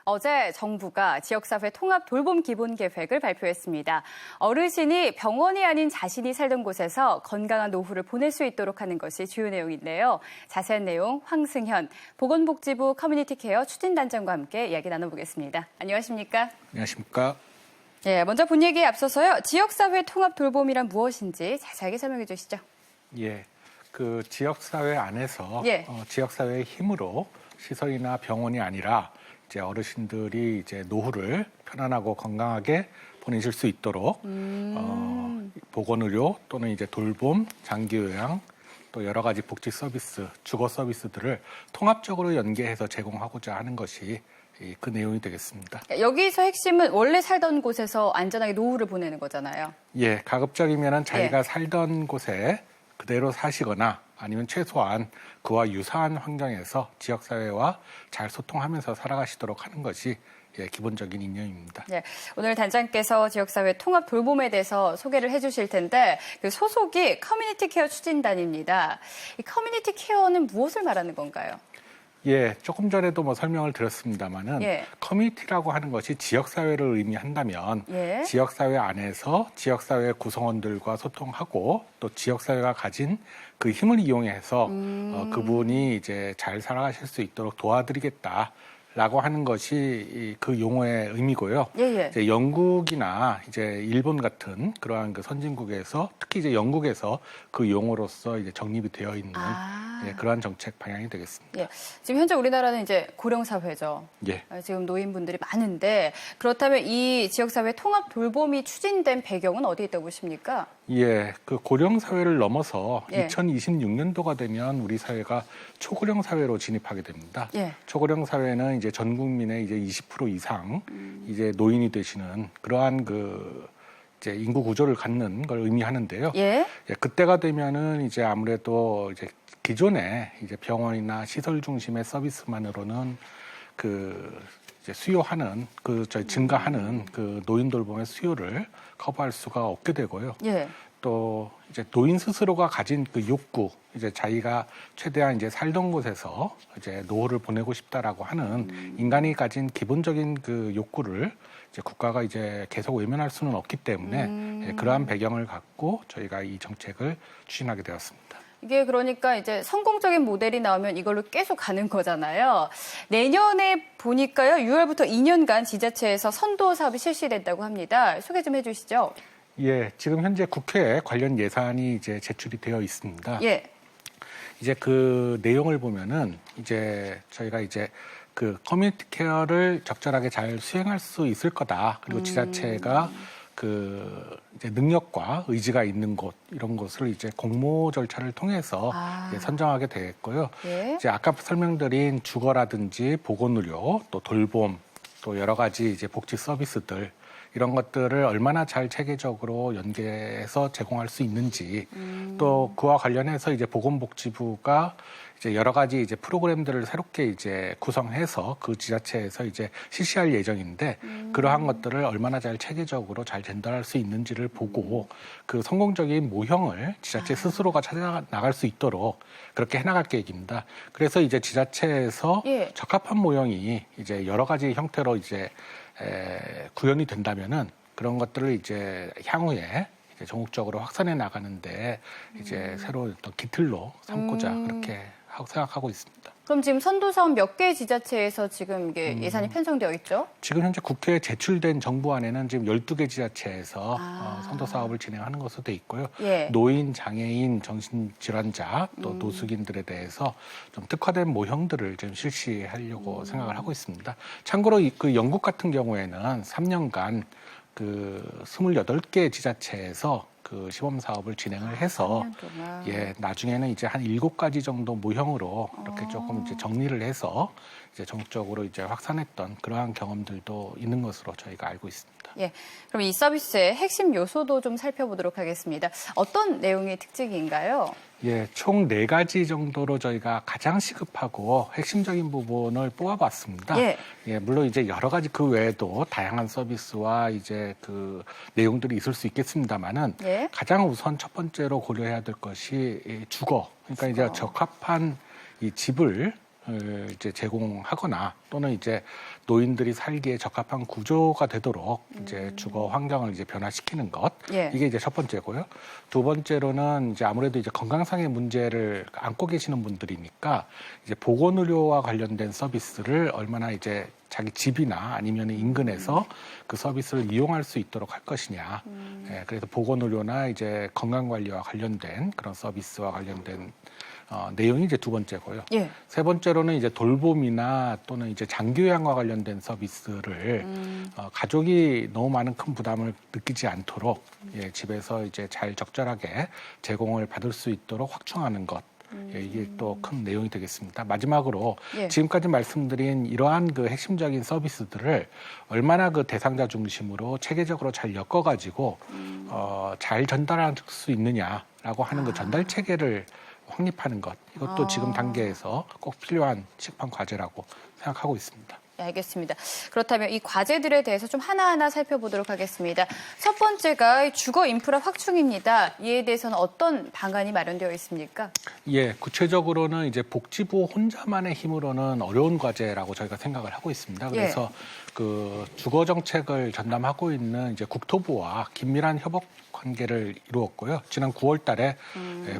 어제 정부가 지역사회 통합 돌봄 기본 계획을 발표했습니다. 어르신이 병원이 아닌 자신이 살던 곳에서 건강한 노후를 보낼 수 있도록 하는 것이 주요 내용인데요. 자세한 내용 황승현 보건복지부 커뮤니티 케어 추진단장과 함께 이야기 나눠보겠습니다. 안녕하십니까? 안녕하십니까? 예, 먼저 본 얘기에 앞서서요. 지역사회 통합 돌봄이란 무엇인지 자세하게 설명해 주시죠. 예, 그 지역사회 안에서 예. 지역사회의 힘으로 시설이나 병원이 아니라 이제 어르신들이 이제 노후를 편안하고 건강하게 보내실 수 있도록 보건의료 또는 이제 돌봄, 장기요양 또 여러 가지 복지 서비스, 주거 서비스들을 통합적으로 연계해서 제공하고자 하는 것이 그 내용이 되겠습니다. 여기서 핵심은 원래 살던 곳에서 안전하게 노후를 보내는 거잖아요. 예, 가급적이면은 자기가 살던 곳에 그대로 사시거나 아니면 최소한 그와 유사한 환경에서 지역사회와 잘 소통하면서 살아가시도록 하는 것이 기본적인 이념입니다. 네, 오늘 단장께서 지역사회 통합 돌봄에 대해서 소개를 해주실 텐데 그 소속이 커뮤니티 케어 추진단입니다. 이 커뮤니티 케어는 무엇을 말하는 건가요? 예, 조금 전에도 뭐 설명을 드렸습니다만은 커뮤니티라고 하는 것이 지역사회를 의미한다면 지역사회 안에서 지역사회 구성원들과 소통하고 또 지역사회가 가진 그 힘을 이용해서 그분이 이제 잘 살아가실 수 있도록 도와드리겠다라고 하는 것이 그 용어의 의미고요. 이제 영국이나 이제 일본 같은 그러한 그 선진국에서 특히 이제 영국에서 그 용어로서 이제 정립이 되어 있는 그러한 정책 방향이 되겠습니다. 지금 현재 우리나라는 이제 고령 사회죠. 지금 노인분들이 많은데 그렇다면 이 지역사회 통합 돌봄이 추진된 배경은 어디에 있다고 보십니까? 예, 그 고령 사회를 넘어서 2026년도가 되면 우리 사회가 초고령 사회로 진입하게 됩니다. 초고령 사회는 이제 전 국민의 이제 20% 이상 이제 노인이 되시는 그러한 그 이제 인구 구조를 갖는 걸 의미하는데요. 그때가 되면은 이제 아무래도 이제 기존의 이제 병원이나 시설 중심의 서비스만으로는 그 이제 수요하는 증가하는 그 노인 돌봄의 수요를 커버할 수가 없게 되고요. 또 이제 노인 스스로가 가진 그 욕구, 이제 자기가 최대한 이제 살던 곳에서 이제 노후를 보내고 싶다라고 하는 인간이 가진 기본적인 그 욕구를 이제 국가가 이제 계속 외면할 수는 없기 때문에 그러한 배경을 갖고 저희가 이 정책을 추진하게 되었습니다. 이게 그러니까 이제 성공적인 모델이 나오면 이걸로 계속 가는 거잖아요. 내년에 보니까요, 6월부터 2년간 지자체에서 선도 사업이 실시된다고 합니다. 소개 좀 해주시죠. 예, 지금 현재 국회에 관련 예산이 이제 제출이 되어 있습니다. 이제 그 내용을 보면은 이제 저희가 이제 그 커뮤니티 케어를 적절하게 잘 수행할 수 있을 거다. 그리고 지자체가 그 이제 능력과 의지가 있는 곳 이런 곳을 이제 공모 절차를 통해서 이제 선정하게 되겠고요. 이제 아까 설명드린 주거라든지 보건의료 또 돌봄 또 여러 가지 이제 복지 서비스들 이런 것들을 얼마나 잘 체계적으로 연계해서 제공할 수 있는지 또 그와 관련해서 이제 보건복지부가 이제 여러 가지 이제 프로그램들을 새롭게 이제 구성해서 그 지자체에서 이제 실시할 예정인데 그러한 것들을 얼마나 잘 체계적으로 잘 전달할 수 있는지를 보고 그 성공적인 모형을 지자체 스스로가 찾아 나갈 수 있도록 그렇게 해나갈 계획입니다. 그래서 이제 지자체에서 적합한 모형이 이제 여러 가지 형태로 이제 구현이 된다면은 그런 것들을 이제 향후에 이제 전국적으로 확산해 나가는데 이제 새로운 어떤 기틀로 삼고자 그렇게 생각하고 있습니다. 그럼 지금 선도사업 몇 개 지자체에서 지금 이게 예산이 편성되어 있죠? 지금 현재 국회에 제출된 정부안에는 지금 12개 지자체에서 선도사업을 진행하는 것으로 돼 있고요. 노인, 장애인, 정신질환자, 또 노숙인들에 대해서 좀 특화된 모형들을 좀 실시하려고 생각을 하고 있습니다. 참고로 그 영국 같은 경우에는 3년간 그 28개 지자체에서 그 시범 사업을 진행을 해서 나중에는 이제 한 7가지 정도 모형으로 이렇게 조금 이제 정리를 해서 이제 전국적으로 이제 확산했던 그러한 경험들도 있는 것으로 저희가 알고 있습니다. 그럼 이 서비스의 핵심 요소도 좀 살펴보도록 하겠습니다. 어떤 내용의 특징인가요? 총 4가지 정도로 저희가 가장 시급하고 핵심적인 부분을 뽑아봤습니다. 물론 이제 여러 가지 그 외에도 다양한 서비스와 이제 그 내용들이 있을 수 있겠습니다만은 가장 우선 첫 번째로 고려해야 될 것이 주거. 그러니까 이제 적합한 이 집을 이제 제공하거나 또는 이제 노인들이 살기에 적합한 구조가 되도록 이제 주거 환경을 이제 변화시키는 것. 예. 이게 이제 첫 번째고요. 두 번째로는 이제 아무래도 이제 건강상의 문제를 안고 계시는 분들이니까 이제 보건의료와 관련된 서비스를 얼마나 이제 자기 집이나 아니면 인근에서 그 서비스를 이용할 수 있도록 할 것이냐. 예, 그래서 보건의료나 이제 건강관리와 관련된 그런 서비스와 관련된 내용이 이제 두 번째고요. 예. 세 번째로는 이제 돌봄이나 또는 이제 장기요양과 관련된 서비스를 가족이 너무 많은 큰 부담을 느끼지 않도록 예, 집에서 이제 잘 적절하게 제공을 받을 수 있도록 확충하는 것. 예, 이게 또 큰 내용이 되겠습니다. 마지막으로 예. 지금까지 말씀드린 이러한 그 핵심적인 서비스들을 얼마나 그 대상자 중심으로 체계적으로 잘 엮어가지고 잘 전달할 수 있느냐라고 하는 그 전달 체계를 확립하는 것. 이것도 지금 단계에서 꼭 필요한 시급한 과제라고 생각하고 있습니다. 네, 알겠습니다. 그렇다면 이 과제들에 대해서 좀 하나하나 살펴보도록 하겠습니다. 첫 번째가 주거 인프라 확충입니다. 이에 대해서는 어떤 방안이 마련되어 있습니까? 예, 구체적으로는 이제 복지부 혼자만의 힘으로는 어려운 과제라고 저희가 생각을 하고 있습니다. 그래서 그 주거 정책을 전담하고 있는 이제 국토부와 긴밀한 협업 관계를 이루었고요. 지난 9월 달에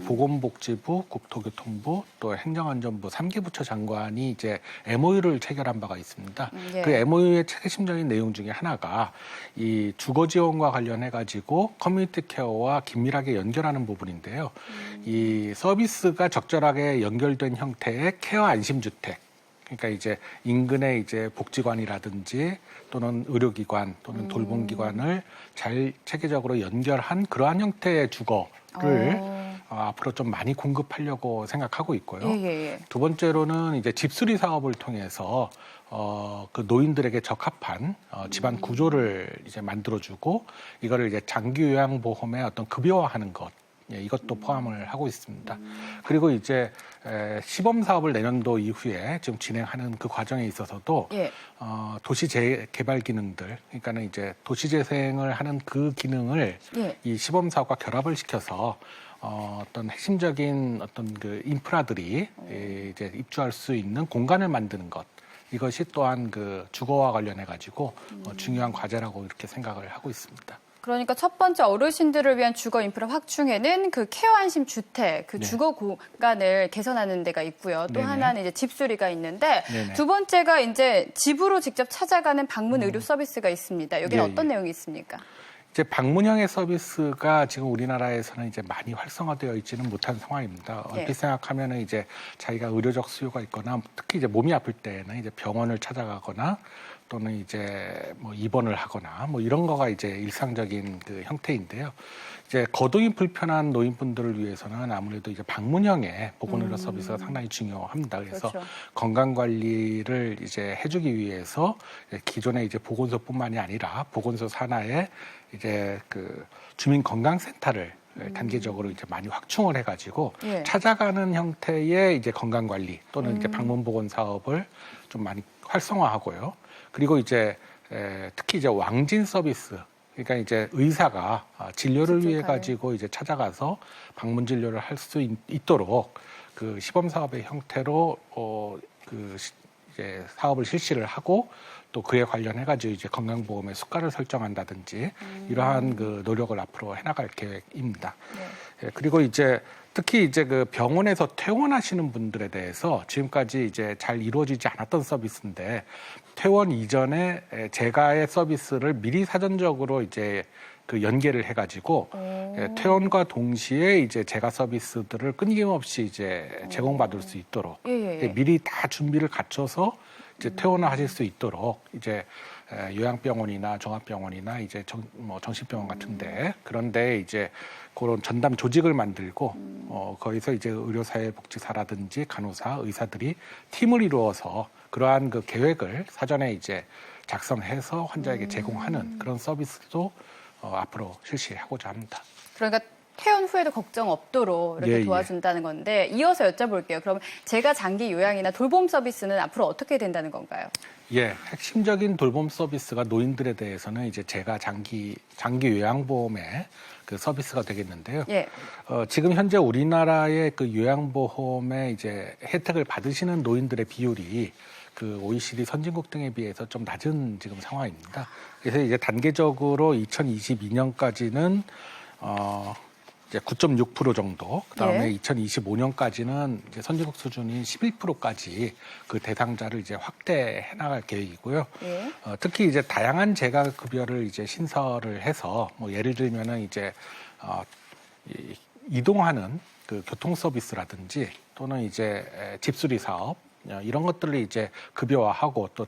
보건복지부, 국토교통부, 또 행정안전부 3개 부처 장관이 이제 MOU를 체결한 바가 있습니다. 그 MOU의 핵심적인 내용 중에 하나가 이 주거 지원과 관련해 가지고 커뮤니티 케어와 긴밀하게 연결하는 부분인데요. 이 서비스가 적절하게 연결된 형태의 케어 안심주택. 그러니까 이제 인근의 이제 복지관이라든지 또는 의료기관 또는 돌봄기관을 잘 체계적으로 연결한 그러한 형태의 주거를 앞으로 좀 많이 공급하려고 생각하고 있고요. 두 번째로는 이제 집수리 사업을 통해서 그 노인들에게 적합한 집안 구조를 이제 만들어주고 이거를 이제 장기요양보험의 어떤 급여화하는 것. 예, 이것도 포함을 하고 있습니다. 그리고 이제 시범 사업을 내년도 이후에 지금 진행하는 그 과정에 있어서도 도시 재개발 기능들, 그러니까는 이제 도시 재생을 하는 그 기능을 이 시범 사업과 결합을 시켜서 어떤 핵심적인 어떤 그 인프라들이 이제 입주할 수 있는 공간을 만드는 것. 이것이 또한 그 주거와 관련해 가지고 중요한 과제라고 이렇게 생각을 하고 있습니다. 그러니까 첫 번째 어르신들을 위한 주거 인프라 확충에는 그 케어 안심 주택, 그 주거 공간을 개선하는 데가 있고요. 또 하나는 이제 집수리가 있는데 두 번째가 이제 집으로 직접 찾아가는 방문 의료 서비스가 있습니다. 여기는 어떤 내용이 있습니까? 이제 방문형의 서비스가 지금 우리나라에서는 이제 많이 활성화되어 있지는 못한 상황입니다. 얼핏 생각하면은 이제 자기가 의료적 수요가 있거나 특히 이제 몸이 아플 때는 이제 병원을 찾아가거나 또는 이제 뭐 입원을 하거나 뭐 이런 거가 이제 일상적인 그 형태인데요. 이제 거동이 불편한 노인분들을 위해서는 아무래도 이제 방문형의 보건의료 서비스가 상당히 중요합니다. 그래서 건강 관리를 이제 해주기 위해서 기존의 이제 보건소뿐만이 아니라 보건소 산하에 이제 그 주민 건강센터를 단계적으로 이제 많이 확충을 해가지고 찾아가는 형태의 이제 건강 관리 또는 이제 방문 보건 사업을 좀 많이 활성화하고요. 그리고 이제 특히 이제 왕진 서비스, 그러니까 이제 의사가 진료를 위해 가지고 이제 찾아가서 방문 진료를 할 수 있도록 그 시범 사업의 형태로 이제 사업을 실시를 하고 또 그에 관련해 가지고 이제 건강보험의 수가를 설정한다든지 이러한 그 노력을 앞으로 해나갈 계획입니다. 그리고 이제 특히 이제 그 병원에서 퇴원하시는 분들에 대해서 지금까지 이제 잘 이루어지지 않았던 서비스인데 퇴원 이전에 재가의 서비스를 미리 사전적으로 이제 그 연계를 해가지고 퇴원과 동시에 이제 재가 서비스들을 끊임없이 이제 제공받을 수 있도록 미리 다 준비를 갖춰서 이제 퇴원을 하실 수 있도록 이제 요양병원이나 종합병원이나 이제 정신병원 같은데 그런데 이제 그런 전담 조직을 만들고 거기서 이제 의료사회복지사라든지 간호사, 의사들이 팀을 이루어서 그러한 그 계획을 사전에 이제 작성해서 환자에게 제공하는 그런 서비스도 앞으로 실시하고자 합니다. 그러니까 퇴원 후에도 걱정 없도록 이렇게 도와준다는 건데 이어서 여쭤볼게요. 그럼 제가 장기 요양이나 돌봄 서비스는 앞으로 어떻게 된다는 건가요? 예, 핵심적인 돌봄 서비스가 노인들에 대해서는 이제 제가 장기 요양보험의 그 서비스가 되겠는데요. 예. 지금 현재 우리나라의 그 요양보험의 이제 혜택을 받으시는 노인들의 비율이 그 OECD 선진국 등에 비해서 좀 낮은 지금 상황입니다. 그래서 이제 단계적으로 2022년까지는 이제 9.6% 정도, 그다음에 2025년까지는 이제 선진국 수준인 11%까지 그 대상자를 이제 확대해 나갈 계획이고요. 특히 이제 다양한 재가 급여를 이제 신설을 해서 뭐 예를 들면은 이제 이동하는 그 교통 서비스라든지 또는 이제 집수리 사업 이런 것들을 이제 급여화하고 또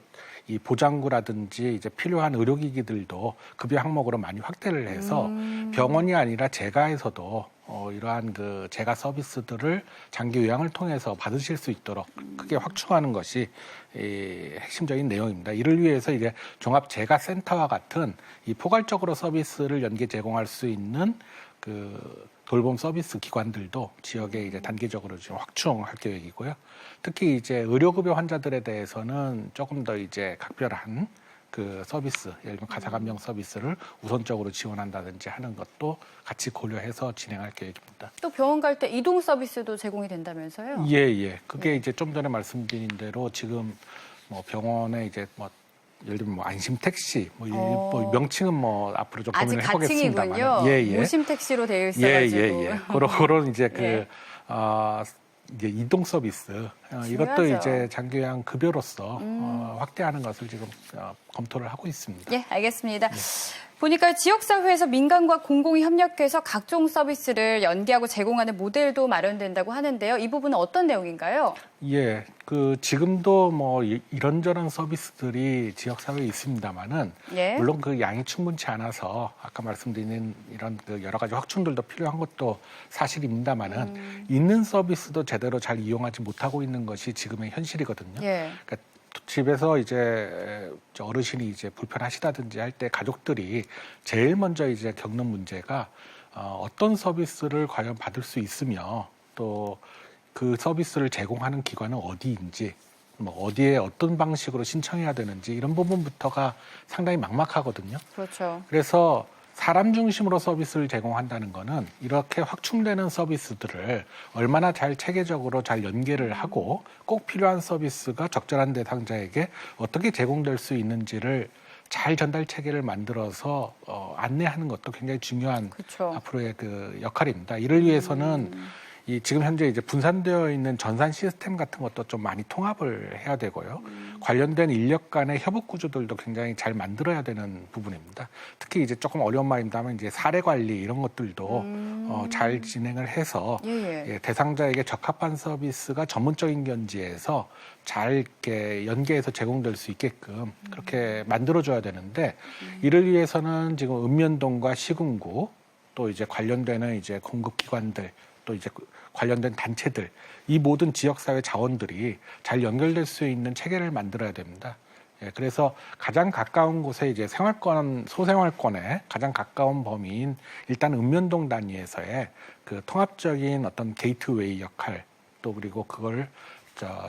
이 보장구라든지 이제 필요한 의료기기들도 급여 항목으로 많이 확대를 해서 병원이 아니라 재가에서도 이러한 그 재가 서비스들을 장기 요양을 통해서 받으실 수 있도록 크게 확충하는 것이 이 핵심적인 내용입니다. 이를 위해서 이제 종합 재가 센터와 같은 이 포괄적으로 서비스를 연계 제공할 수 있는 그 돌봄 서비스 기관들도 지역에 이제 단계적으로 지금 확충할 계획이고요. 특히 이제 의료급여 환자들에 대해서는 조금 더 이제 각별한 그 서비스, 예를 들면 가사감정 서비스를 우선적으로 지원한다든지 하는 것도 같이 고려해서 진행할 계획입니다. 또 병원 갈 때 이동 서비스도 제공이 된다면서요? 예. 그게 이제 좀 전에 말씀드린 대로 지금 뭐 병원에 이제 뭐 예를 들면 뭐 안심 택시, 뭐 명칭은 뭐 앞으로 좀 고민을 해보겠습니다만, 가칭이군요. 모심 택시로 되어 있어가지고. 그런 이제 이제 이동 서비스 이것도 이제 장기요양 급여로서 확대하는 것을 지금 검토를 하고 있습니다. 예, 알겠습니다. 보니까 지역사회에서 민간과 공공이 협력해서 각종 서비스를 연계하고 제공하는 모델도 마련된다고 하는데요. 이 부분은 어떤 내용인가요? 예, 그 지금도 뭐 이런저런 서비스들이 지역사회에 있습니다만은 물론 그 양이 충분치 않아서 아까 말씀드린 이런 그 여러 가지 확충들도 필요한 것도 사실입니다만은 있는 서비스도 제대로 잘 이용하지 못하고 있는 것이 지금의 현실이거든요. 그러니까 집에서 이제 어르신이 이제 불편하시다든지 할 때 가족들이 제일 먼저 이제 겪는 문제가 어떤 서비스를 과연 받을 수 있으며 또 그 서비스를 제공하는 기관은 어디인지 뭐 어디에 어떤 방식으로 신청해야 되는지 이런 부분부터가 상당히 막막하거든요. 그렇죠. 그래서 사람 중심으로 서비스를 제공한다는 거는 이렇게 확충되는 서비스들을 얼마나 잘 체계적으로 잘 연계를 하고 꼭 필요한 서비스가 적절한 대상자에게 어떻게 제공될 수 있는지를 잘 전달 체계를 만들어서 안내하는 것도 굉장히 중요한 앞으로의 그 역할입니다. 이를 위해서는 이 지금 현재 이제 분산되어 있는 전산 시스템 같은 것도 좀 많이 통합을 해야 되고요. 관련된 인력 간의 협업 구조들도 굉장히 잘 만들어야 되는 부분입니다. 특히 이제 조금 어려운 말입니다만 이제 사례 관리 이런 것들도 잘 진행을 해서 대상자에게 적합한 서비스가 전문적인 견지에서 잘 이렇게 연계해서 제공될 수 있게끔 그렇게 만들어줘야 되는데 이를 위해서는 지금 읍면동과 시군구 또 이제 관련되는 이제 공급기관들 또 이제 관련된 단체들, 이 모든 지역사회 자원들이 잘 연결될 수 있는 체계를 만들어야 됩니다. 그래서 가장 가까운 곳에 이제 소생활권에 가장 가까운 범위인 일단 읍면동 단위에서의 그 통합적인 어떤 게이트웨이 역할 또 그리고 그걸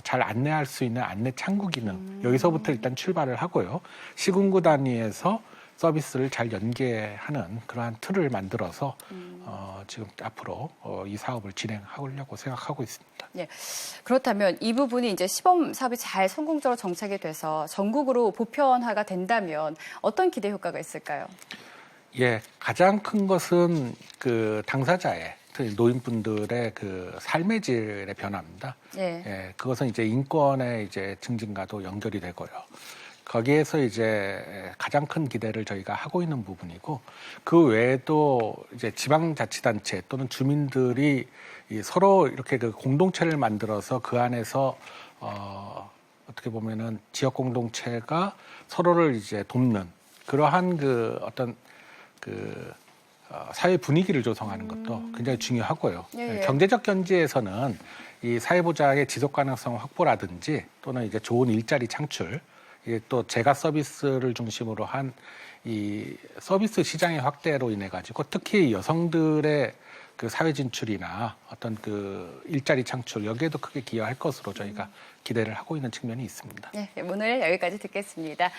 잘 안내할 수 있는 안내 창구 기능 여기서부터 일단 출발을 하고요. 시군구 단위에서 서비스를 잘 연계하는 그러한 틀을 만들어서 지금 앞으로 이 사업을 진행하려고 생각하고 있습니다. 예. 그렇다면 이 부분이 이제 시범 사업이 잘 성공적으로 정착이 돼서 전국으로 보편화가 된다면 어떤 기대 효과가 있을까요? 예, 가장 큰 것은 그 당사자의 노인분들의 그 삶의 질의 변화입니다. 예, 그것은 이제 인권의 이제 증진과도 연결이 되고요. 거기에서 이제 가장 큰 기대를 저희가 하고 있는 부분이고 그 외에도 이제 지방자치단체 또는 주민들이 서로 이렇게 그 공동체를 만들어서 그 안에서 어떻게 보면은 지역 공동체가 서로를 이제 돕는 그러한 그 어떤 그 사회 분위기를 조성하는 것도 굉장히 중요하고요. 경제적 견지에서는 이 사회보장의 지속 가능성 확보라든지 또는 이제 좋은 일자리 창출 또 재가 서비스를 중심으로 한 이 서비스 시장의 확대로 인해 가지고 특히 여성들의 그 사회 진출이나 어떤 그 일자리 창출 여기에도 크게 기여할 것으로 저희가 기대를 하고 있는 측면이 있습니다. 네, 오늘 여기까지 듣겠습니다.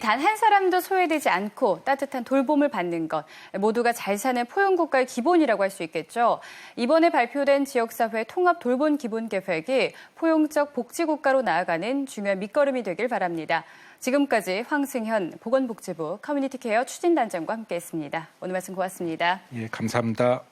단 한 사람도 소외되지 않고 따뜻한 돌봄을 받는 것, 모두가 잘 사는 포용국가의 기본이라고 할 수 있겠죠. 이번에 발표된 지역사회 통합 돌봄 기본 계획이 포용적 복지국가로 나아가는 중요한 밑거름이 되길 바랍니다. 지금까지 황승현 보건복지부 커뮤니티케어 추진단장과 함께했습니다. 오늘 말씀 고맙습니다. 예, 감사합니다.